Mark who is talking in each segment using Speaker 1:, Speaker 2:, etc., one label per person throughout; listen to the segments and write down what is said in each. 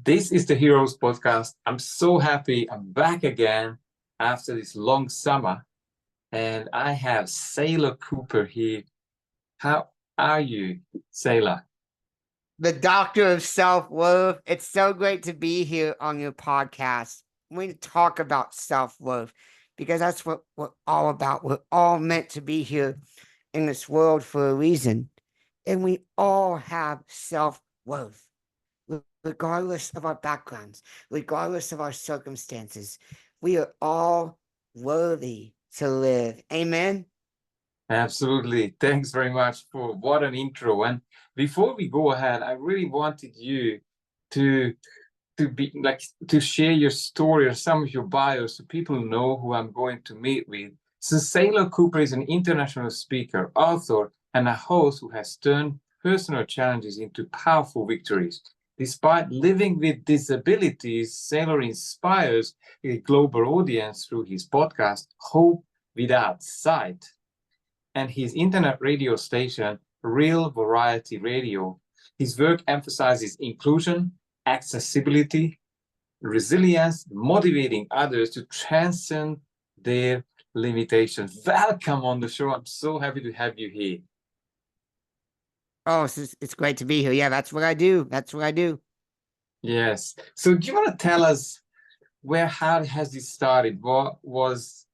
Speaker 1: This is the Heroes Podcast. I'm so happy I'm back again after this long summer, and I have Saylor Cooper here. How are you, Saylor?
Speaker 2: The doctor of self-worth. It's so great to be here on your podcast. We talk about self-worth because that's what we're all about. We're all meant to be here in this world for a reason. And we all have self-worth, regardless of our backgrounds, regardless of our circumstances. We are all worthy to live. Amen.
Speaker 1: Absolutely. Thanks very much for what an intro. And before we go ahead, I really wanted you to to share your story or some of your bio so people know who I'm going to meet with. So Saylor Cooper is an international speaker, author, and a host who has turned personal challenges into powerful victories. Despite living with disabilities, Saylor inspires a global audience through his podcast, Hope Without Sight, and his internet radio station, Real Variety Radio. His work emphasizes inclusion, accessibility, resilience, motivating others to transcend their limitations. Welcome on the show. I'm so happy to have you here.
Speaker 2: Oh, it's great to be here. Yeah, that's what I do. That's what I do.
Speaker 1: Yes. So do you want to tell us how has this started? What was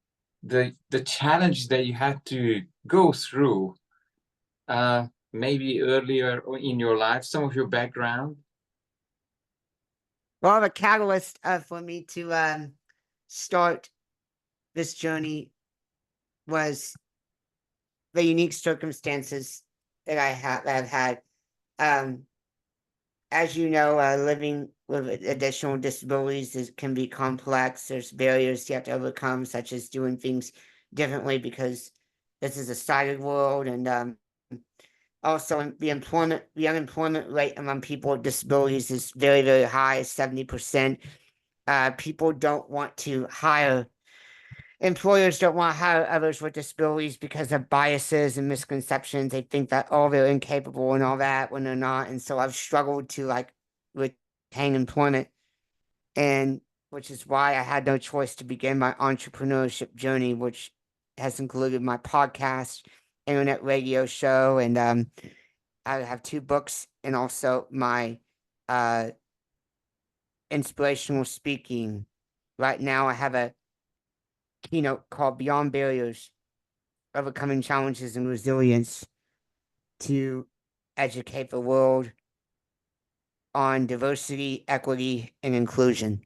Speaker 1: the challenge that you had to go through maybe earlier in your life, some of your background?
Speaker 2: Well, the catalyst for me to start this journey was the unique circumstances that I've had. As you know, living with additional disabilities can be complex. There's barriers you have to overcome, such as doing things differently because this is a sighted world, and also the unemployment rate among people with disabilities is very, very high, 70%. People don't want to hire Employers don't want to hire others with disabilities because of biases and misconceptions. They think that, oh, they're incapable and all that when they're not. And so I've struggled to retain employment, and which is why I had no choice to begin my entrepreneurship journey, which has included my podcast, internet radio show, and I have 2 books and also my uh, inspirational speaking. Right now, I have a keynote called Beyond Barriers, Overcoming Challenges and Resilience, to educate the world on diversity, equity, and inclusion.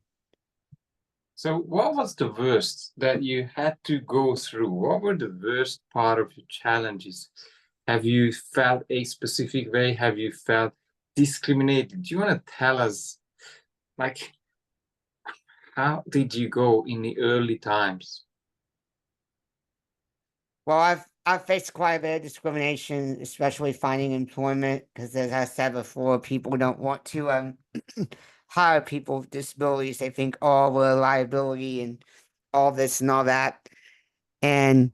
Speaker 1: So what was the worst that you had to go through? What were the worst part of your challenges? Have you felt a specific way? Have you felt discriminated? Do you want to tell us, like, how did you go in the early times?
Speaker 2: Well, I've faced quite a bit of discrimination, especially finding employment, because as I said before, people don't want to hire people with disabilities. They think, oh, we're a liability and all this and all that. And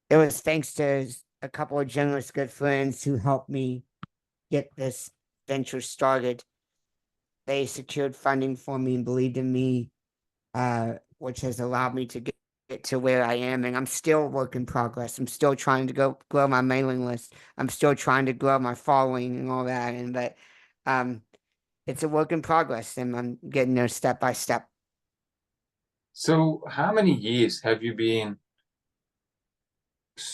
Speaker 2: it was thanks to a couple of generous good friends who helped me get this venture started. They secured funding for me and believed in me, which has allowed me to get to where I am. And I'm still a work in progress. I'm still trying to grow my mailing list. I'm still trying to grow my following and all that. But it's a work in progress, and I'm getting there step by step.
Speaker 1: So how many years have you been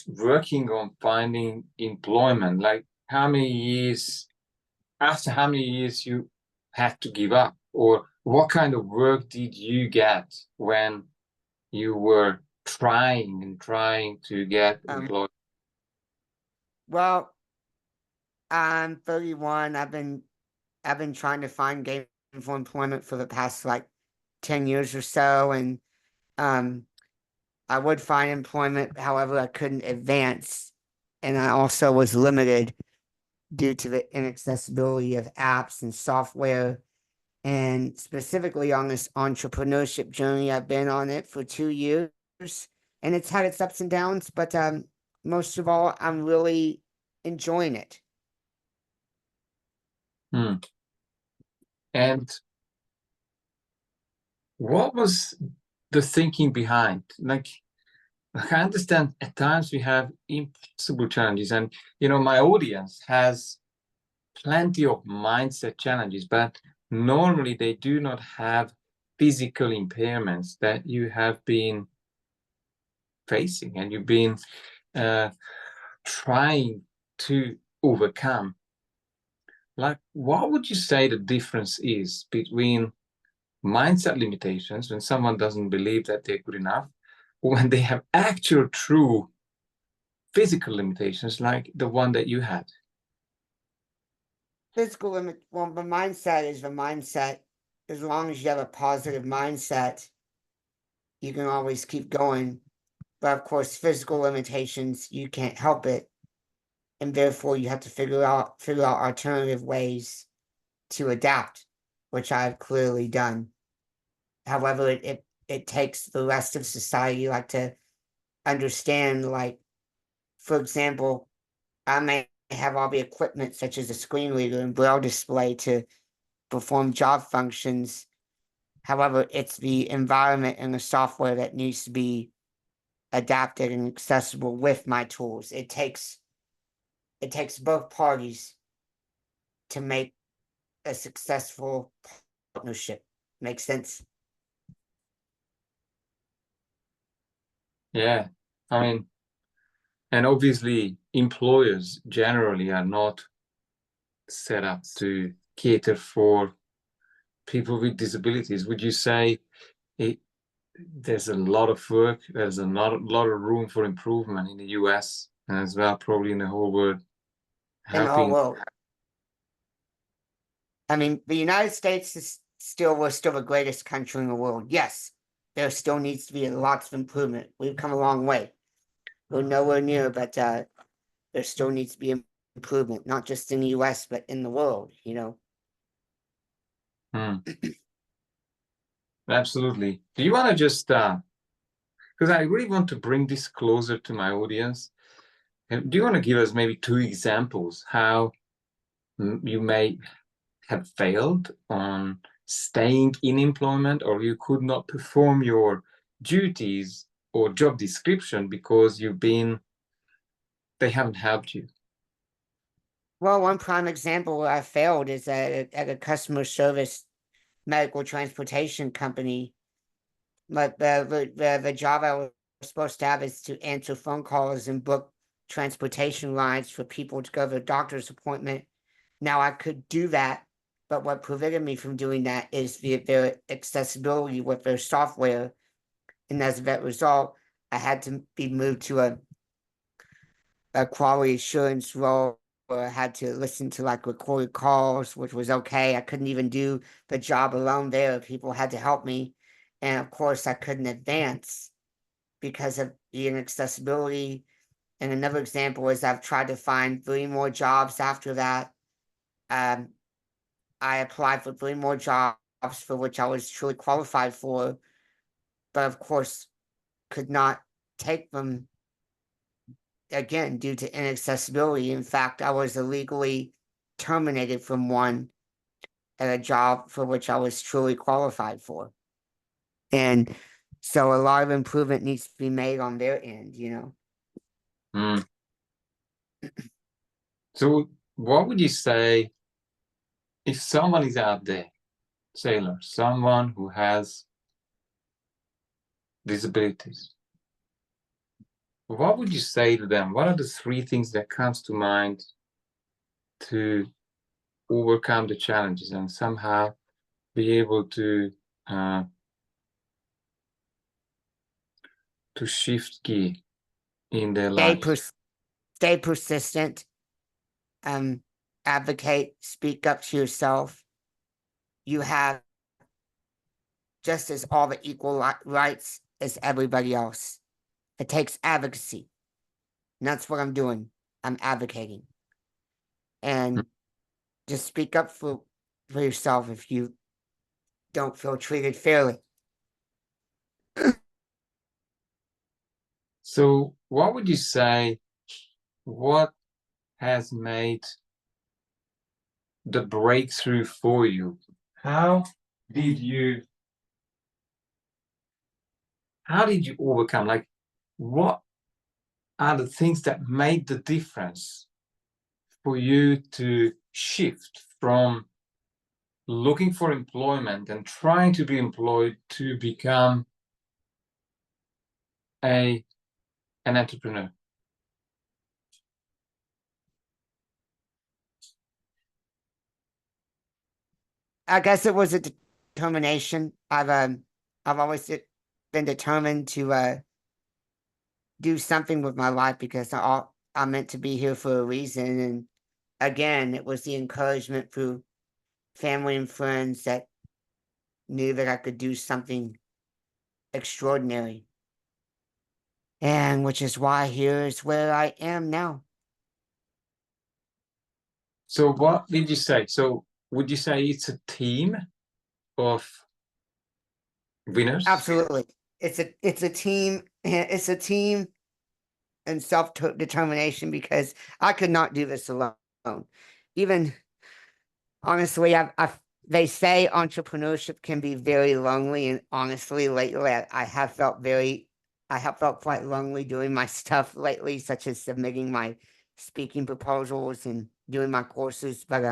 Speaker 1: working on finding employment? Like after how many years you had to give up? Or what kind of work did you get when you were trying to get employed?
Speaker 2: Well, I'm 31. I've been trying to find gainful employment for the past 10 years or so, and I would find employment. However, I couldn't advance, and I also was limited due to the inaccessibility of apps and software. And specifically on this entrepreneurship journey, I've been on it for 2 years, and it's had its ups and downs, but most of all, I'm really enjoying it.
Speaker 1: Hmm. And what was the thinking behind? Like, I understand at times we have impossible challenges, and my audience has plenty of mindset challenges, but normally they do not have physical impairments that you have been facing and you've been trying to overcome. Like, what would you say the difference is between mindset limitations, when someone doesn't believe that they're good enough, or when they have actual true physical limitations like the one that you had?
Speaker 2: Physical limit, well, the mindset is the mindset. As long as you have a positive mindset, you can always keep going. But of course, physical limitations, you can't help it. And therefore you have to figure out alternative ways to adapt, which I've clearly done. However, it takes the rest of society like to understand, like, for example, I may have all the equipment such as a screen reader and braille display to perform job functions. However, it's the environment and the software that needs to be adapted and accessible with my tools. It takes both parties to make a successful partnership. Makes sense?
Speaker 1: Yeah, I mean, and obviously employers generally are not set up to cater for people with disabilities. Would you say there's a lot of work, there's a lot of room for improvement in the US as well, probably in the whole world,
Speaker 2: In the whole
Speaker 1: helping?
Speaker 2: world. I mean, the United States is we're still the greatest country in the world. Yes, there still needs to be lots of improvement. We've come a long way. We're nowhere near, but there still needs to be improvement, not just in the US, but in the world,
Speaker 1: Hmm, absolutely. Do you want to just, because I really want to bring this closer to my audience, and do you want to give us maybe 2 examples how you may have failed on staying in employment, or you could not perform your duties or job description because they haven't helped you?
Speaker 2: Well, one prime example where I failed is at a customer service medical transportation company. But the job I was supposed to have is to answer phone calls and book transportation rides for people to go to a doctor's appointment. Now I could do that, but what prevented me from doing that is their accessibility with their software. And as a result, I had to be moved to a quality assurance role where I had to listen to like recorded calls, which was okay. I couldn't even do the job alone there. People had to help me. And of course, I couldn't advance because of the inaccessibility. And another example is I've tried to find 3 more jobs after that. Um, I applied for 3 more jobs for which I was truly qualified for, but of course could not take them again due to inaccessibility. In fact, I was illegally terminated from one at a job for which I was truly qualified for. And so a lot of improvement needs to be made on their end.
Speaker 1: Mm. So what would you say if someone is out there, Saylor, someone who has disabilities, what would you say to them? What are the 3 things that comes to mind to overcome the challenges and somehow be able uh, to shift gear in their
Speaker 2: Stay,
Speaker 1: lives?
Speaker 2: stay persistent, um, advocate, speak up to yourself. You have just as all the equal rights as everybody else. It takes advocacy. And that's what I'm doing. I'm advocating. And just speak up for yourself if you don't feel treated fairly.
Speaker 1: So what would you say, what has made the breakthrough for you? How did you how did you overcome? Like, what are the things that made the difference for you to shift from looking for employment and trying to be employed to become an entrepreneur?
Speaker 2: I guess it was a determination. I've always been determined to do something with my life because I'm meant to be here for a reason. And again, it was the encouragement through family and friends that knew that I could do something extraordinary. And which is why here is where I am now.
Speaker 1: So what did you say? So would you say it's a team of winners?
Speaker 2: Absolutely. It's a team. It's a team and self-determination because I could not do this alone. Even honestly, they say entrepreneurship can be very lonely, and honestly, lately I have felt quite lonely doing my stuff lately, such as submitting my speaking proposals and doing my courses. But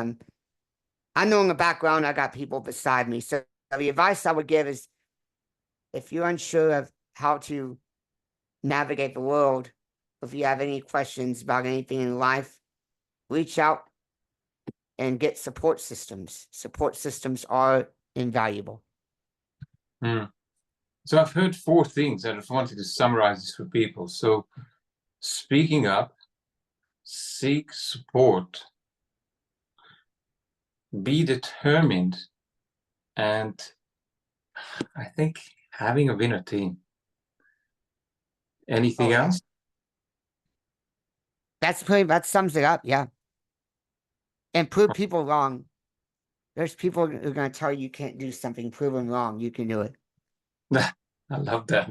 Speaker 2: I know in the background I got people beside me. So the advice I would give is, if you're unsure of how to navigate the world, if you have any questions about anything in life, reach out and get support systems. Support systems are invaluable.
Speaker 1: So I've heard 4 things. I just wanted to summarize this for people. So speaking up, seek support, be determined, and I think having a winner team. Anything else?
Speaker 2: That sums it up, yeah. And prove people wrong. There's people who are going to tell you can't do something. Prove them wrong. You can do it.
Speaker 1: I love that.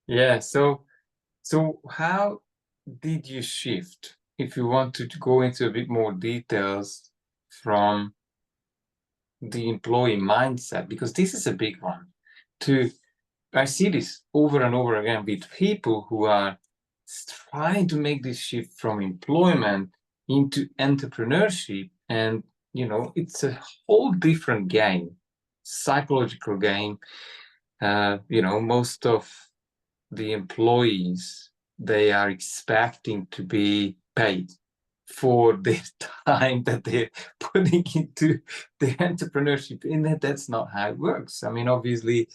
Speaker 1: Yeah. So how did you shift? If you want to go into a bit more details from the employee mindset, because this is a big one. I see this over and over again with people who are trying to make this shift from employment into entrepreneurship, and it's a whole different game, psychological game. Most of the employees, they are expecting to be paid for the time that they're putting into the entrepreneurship, and that's not how it works. I mean, obviously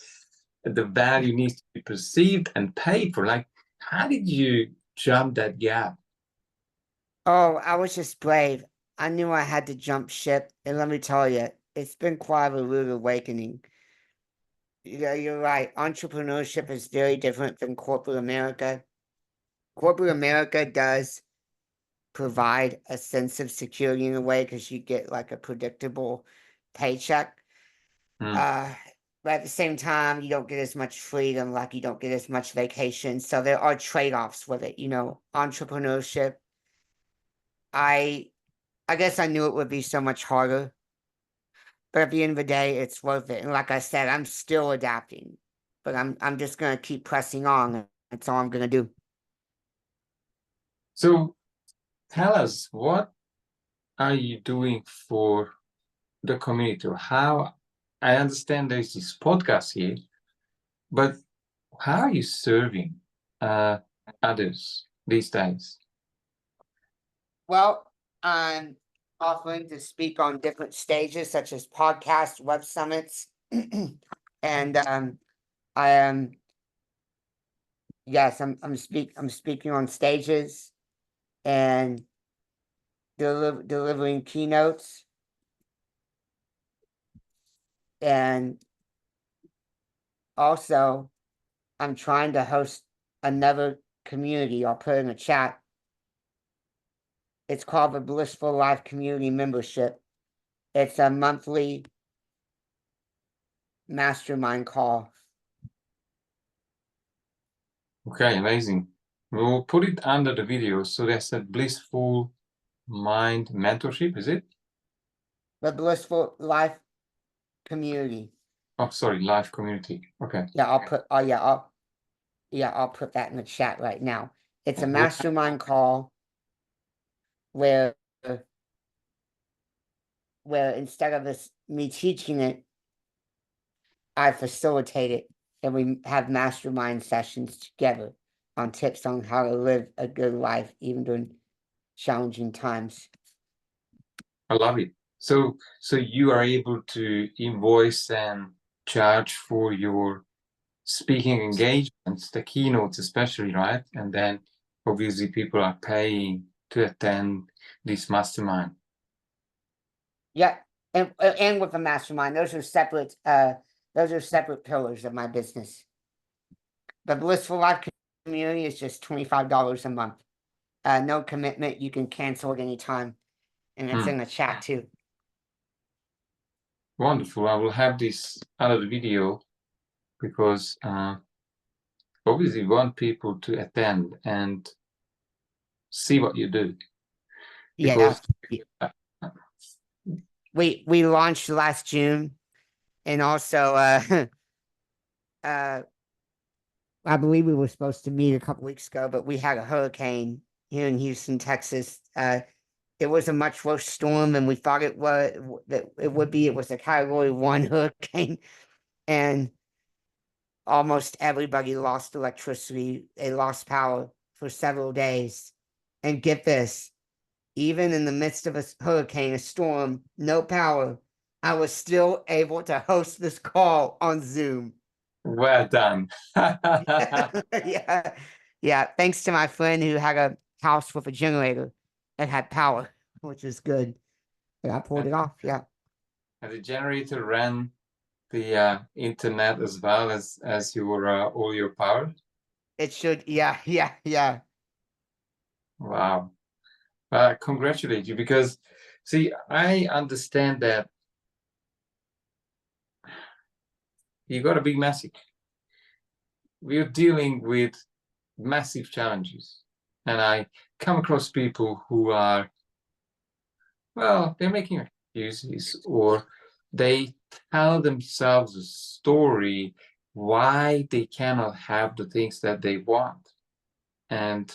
Speaker 1: the value needs to be perceived and paid for. Like, how did you jump that gap?
Speaker 2: Oh, I was just brave. I knew I had to jump ship. And let me tell you, it's been quite a rude awakening. Yeah, you're right. Entrepreneurship is very different than corporate America. Corporate America does provide a sense of security in a way because you get like a predictable paycheck. But at the same time, you don't get as much freedom, like you don't get as much vacation. So there are trade-offs with it. Entrepreneurship. I guess I knew it would be so much harder, but at the end of the day, it's worth it. And like I said, I'm still adapting, but I'm just gonna keep pressing on. That's all I'm gonna do.
Speaker 1: So tell us, what are you doing for the community? How, I understand there's this podcast here, but how are you serving others these days?
Speaker 2: Well, I'm offering to speak on different stages, such as podcasts, web summits, and I am yes, I'm speaking on stages and delivering keynotes, and also I'm trying to host another community. I'll put in the chat. It's called the Blissful Life Community Membership. It's a monthly mastermind call.
Speaker 1: Okay, amazing. We'll put it under the video. So there's a Blissful Mind Mentorship, is it?
Speaker 2: The Blissful Life Community.
Speaker 1: Oh, sorry, live community. Okay.
Speaker 2: Yeah, I'll put. Oh, I'll put that in the chat right now. It's a
Speaker 1: Well,
Speaker 2: mastermind call where instead of me teaching it, I facilitate it, and we have mastermind sessions together on tips on how to live a good life even during challenging times.
Speaker 1: I love it. So you are able to invoice and charge for your speaking engagements, the keynotes especially, right? And then obviously people are paying to attend this mastermind.
Speaker 2: Yeah, and with the mastermind, those are separate pillars of my business. The Blissful Life community is just $25 a month. No commitment. You can cancel at any time, and it's in the chat too.
Speaker 1: Wonderful. I will have this other video because obviously we want people to attend and see what you do. Because
Speaker 2: we launched last June, and also I believe we were supposed to meet a couple weeks ago, but we had a hurricane here in Houston, Texas. It was a much worse storm than we thought it would be. It was a Category 1 hurricane, and almost everybody lost electricity. They lost power for several days. And get this, even in the midst of a hurricane, a storm, no power, I was still able to host this call on Zoom.
Speaker 1: Well done.
Speaker 2: Yeah. Thanks to my friend who had a house with a generator that had power, which is good. And I pulled it off. Yeah.
Speaker 1: And the generator ran the internet as well as your all your power.
Speaker 2: It should. Yeah.
Speaker 1: Wow. Congratulate you, because see, I understand that you got a big message. We're dealing with massive challenges, and I come across people who are, well, they're making excuses, or they tell themselves a story why they cannot have the things that they want. And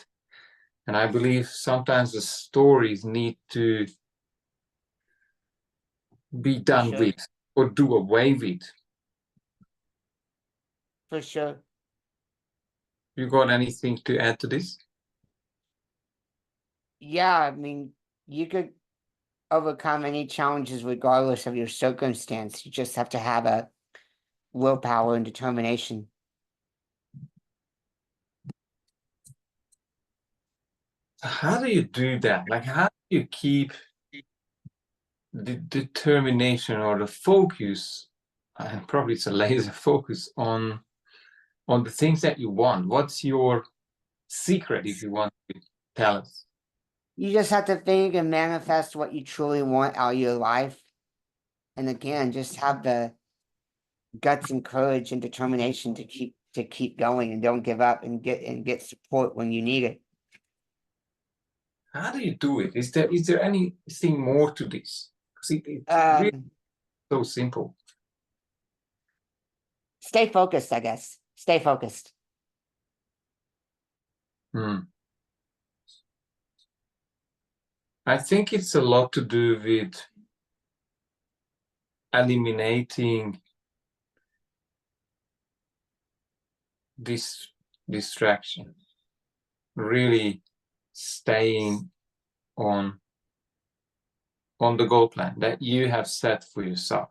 Speaker 1: I believe sometimes the stories need to be done with or do away with.
Speaker 2: For sure.
Speaker 1: You got anything to add to this?
Speaker 2: Yeah, I mean, you could overcome any challenges regardless of your circumstance. You just have to have a willpower and determination.
Speaker 1: How do you do that? Like, how do you keep the determination or the focus, and probably it's a laser focus on the things that you want? What's your secret, if you want to tell us?
Speaker 2: You just have to think and manifest what you truly want out of your life. And again, just have the guts and courage and determination to keep going, and don't give up, and get support when you need it.
Speaker 1: How do you do it? Is there anything more to this? Because it's really so simple.
Speaker 2: Stay focused, I guess. Stay focused.
Speaker 1: I think it's a lot to do with eliminating this distraction, really staying on the goal plan that you have set for yourself.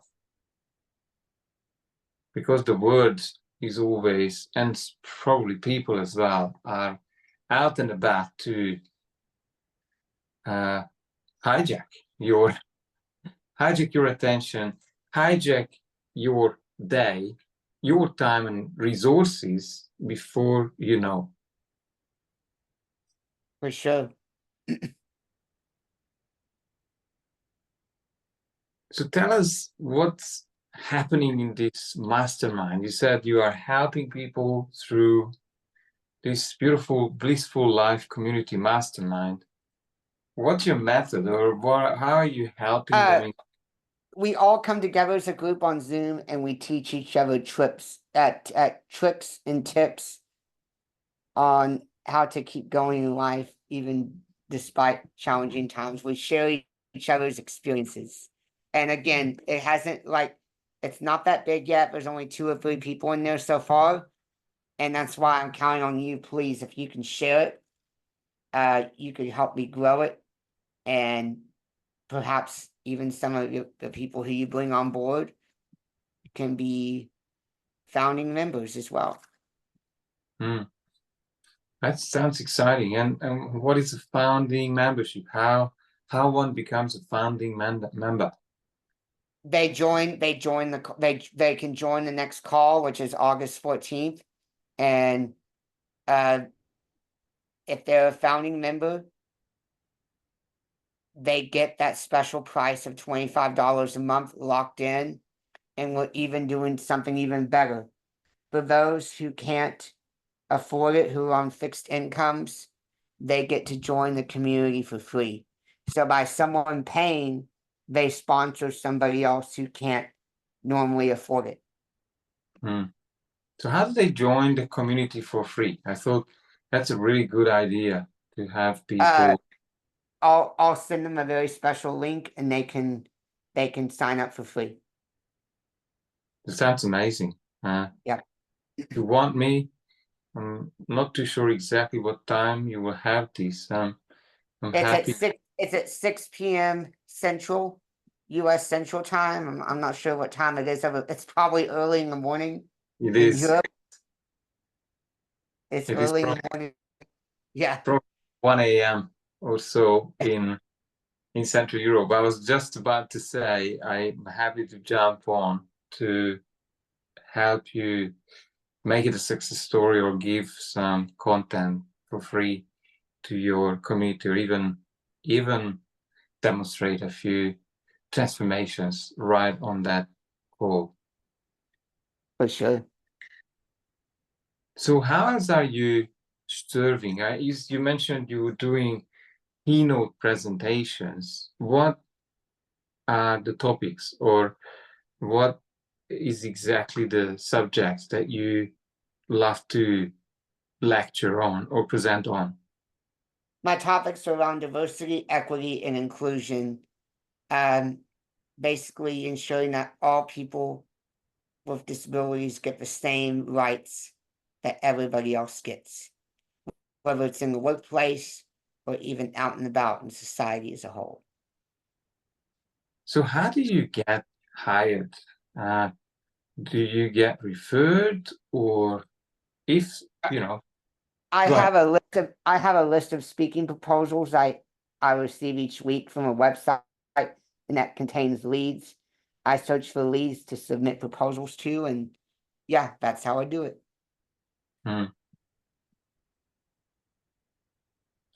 Speaker 1: Because the word is always, and probably people as well, are out and about to hijack your attention, hijack your day, your time and resources before you know.
Speaker 2: For sure.
Speaker 1: So tell us what's happening in this mastermind. You said you are helping people through this beautiful, blissful life community mastermind. What's your method, or how are you helping them?
Speaker 2: we all come together as a group on Zoom and we teach each other tricks and tips on how to keep going in life, even despite challenging times. We share each other's experiences. And again, it's not that big yet. There's only 2 or 3 people in there so far. And that's why I'm counting on you, please. If you can share it, you could help me grow it. And perhaps even some of the people who you bring on board can be founding members as well.
Speaker 1: That sounds exciting. And what is a founding membership? How one becomes a founding member?
Speaker 2: They can join the next call, which is August 14th. And if they're a founding member, they get that special price of $25 a month locked in. And we're even doing something even better. For those who can't afford it, who are on fixed incomes, they get to join the community for free. So by someone paying, they sponsor somebody else who can't normally afford it.
Speaker 1: So how do they join the community for free? I thought that's a really good idea to have people.
Speaker 2: I'll send them a very special link and they can sign up for free.
Speaker 1: It sounds amazing.
Speaker 2: Yeah.
Speaker 1: If you want me, I'm not too sure exactly what time you will have this. I'm happy.
Speaker 2: It's at 6 p.m. Central, U.S. Central Time. I'm not sure what time it is. It's probably early in the morning.
Speaker 1: It
Speaker 2: In
Speaker 1: is.
Speaker 2: Europe, it's
Speaker 1: It is
Speaker 2: early in the morning. Yeah.
Speaker 1: probably 1 a.m. or so in Central Europe. I was just about to say I'm happy to jump on to help you make it a success story or give some content for free to your community, or even demonstrate a few transformations right on that call.
Speaker 2: For sure.
Speaker 1: So how else are you serving? You mentioned you were doing keynote presentations. What are the topics, or what is exactly the subjects that you love to lecture on or present on?
Speaker 2: My topics are around diversity, equity, and inclusion. Basically ensuring that all people with disabilities get the same rights that everybody else gets, whether it's in the workplace or even out and about in society as a whole.
Speaker 1: So how do you get hired? Do you get referred, or if you know?
Speaker 2: I
Speaker 1: Go ahead.
Speaker 2: have a list of speaking proposals I receive each week from a website, and that contains leads. I search for leads to submit proposals to, and yeah, that's how I do it.
Speaker 1: I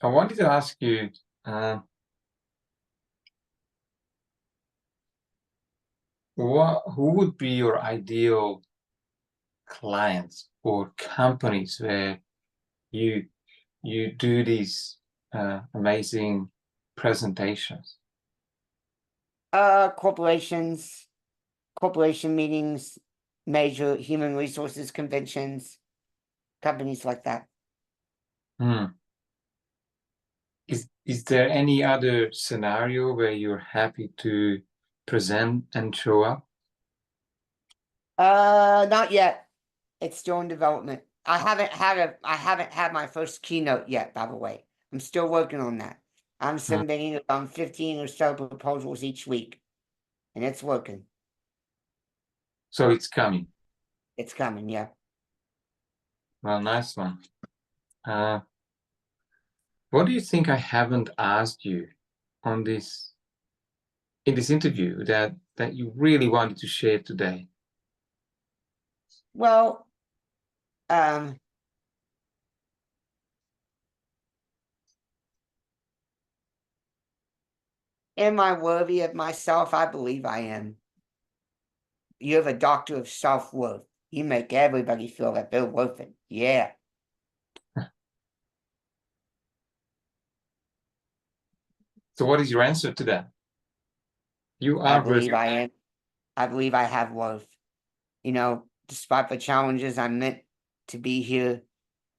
Speaker 1: wanted to ask you, who would be your ideal clients or companies where you do these amazing presentations?
Speaker 2: Corporation meetings, major human resources conventions, companies like that.
Speaker 1: Is there any other scenario where you're happy to present and show up?
Speaker 2: Not yet. It's still in development. I haven't had my first keynote yet, by the way. I'm still working on that. I'm submitting around 15 or so proposals each week, and it's working.
Speaker 1: So it's coming.
Speaker 2: It's coming, yeah.
Speaker 1: Well, nice one. What do you think I haven't asked you on this interview that you really wanted to share today?
Speaker 2: Well, am I worthy of myself? I believe I am. You have a doctor of self-worth. You make everybody feel that they're worth it. Yeah.
Speaker 1: So what is your answer to that? You
Speaker 2: I
Speaker 1: are
Speaker 2: believe
Speaker 1: worth.
Speaker 2: I am. I believe I have worth. You know, despite the challenges, I'm meant to be here.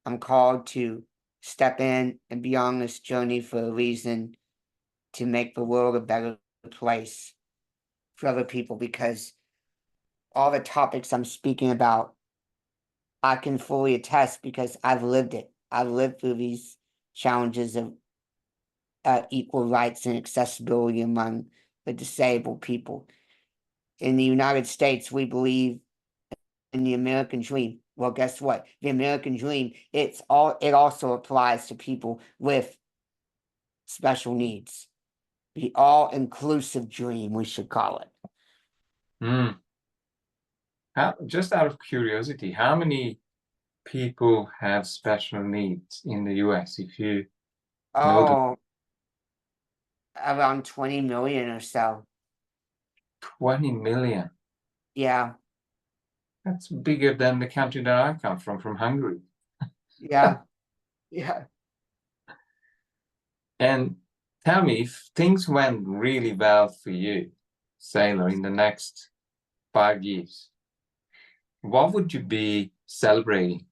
Speaker 2: I'm called to step in and be on this journey for a reason, to make the world a better place for other people, because all the topics I'm speaking about, I can fully attest because I've lived it. I've lived through these challenges of equal rights and accessibility among the disabled people. In the United States, we believe in the American dream. Well, guess what? The American dream, it also applies to people with special needs. The all-inclusive dream, we should call it.
Speaker 1: Mm. Just out of curiosity, how many people have special needs in the US? If you know the
Speaker 2: Oh, around 20 million or so.
Speaker 1: 20 million,
Speaker 2: Yeah,
Speaker 1: that's bigger than the country that I come from Hungary.
Speaker 2: yeah, yeah.
Speaker 1: And tell me, if things went really well for you, Saylor, in the next 5 years, what would you be celebrating?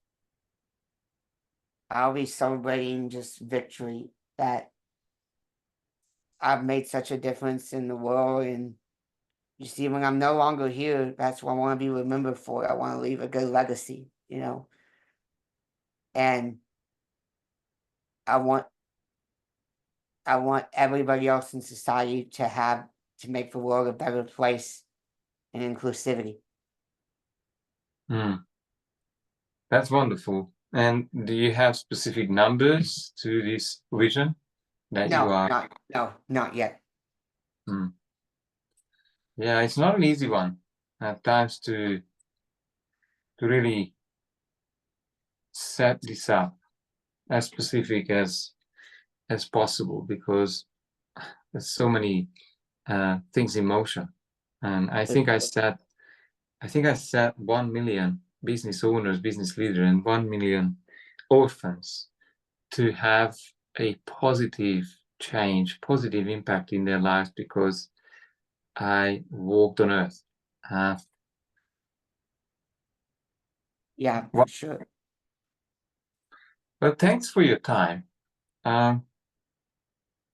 Speaker 2: I'll be celebrating just victory, that I've made such a difference in the world. And you see, when I'm no longer here, that's what I want to be remembered for. I want to leave a good legacy, you know. And I want everybody else in society to make the world a better place in inclusivity.
Speaker 1: Hmm, that's wonderful. And do you have specific numbers to this vision that you
Speaker 2: No,
Speaker 1: are?
Speaker 2: not yet.
Speaker 1: Hmm. Yeah, it's not an easy one at times to really set this up as specific as possible, because there's so many things in motion. And I think I said 1 million business owners, business leaders, and 1 million orphans to have a positive change, positive impact in their lives because I walked on earth.
Speaker 2: Yeah,
Speaker 1: Well,
Speaker 2: for sure.
Speaker 1: thanks for your time.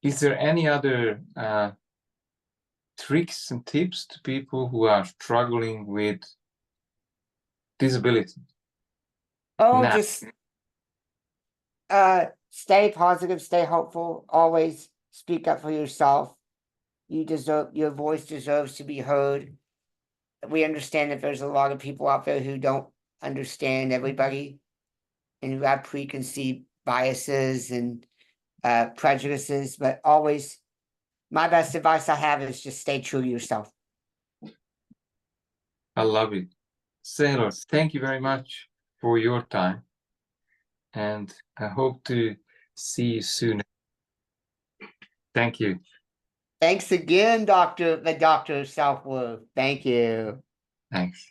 Speaker 1: Is there any other tricks and tips to people who are struggling with disability?
Speaker 2: Oh,
Speaker 1: Now,
Speaker 2: just stay positive, stay hopeful, always speak up for yourself. Your voice deserves to be heard. We understand that there's a lot of people out there who don't understand everybody and who have preconceived biases and prejudices, but always, my best advice I have is just stay true to yourself.
Speaker 1: I love it. Saylor, thank you very much for your time, and I hope to see you soon. Thank you.
Speaker 2: Thanks again, the Doctor of Self-Worth. Thank you.
Speaker 1: Thanks.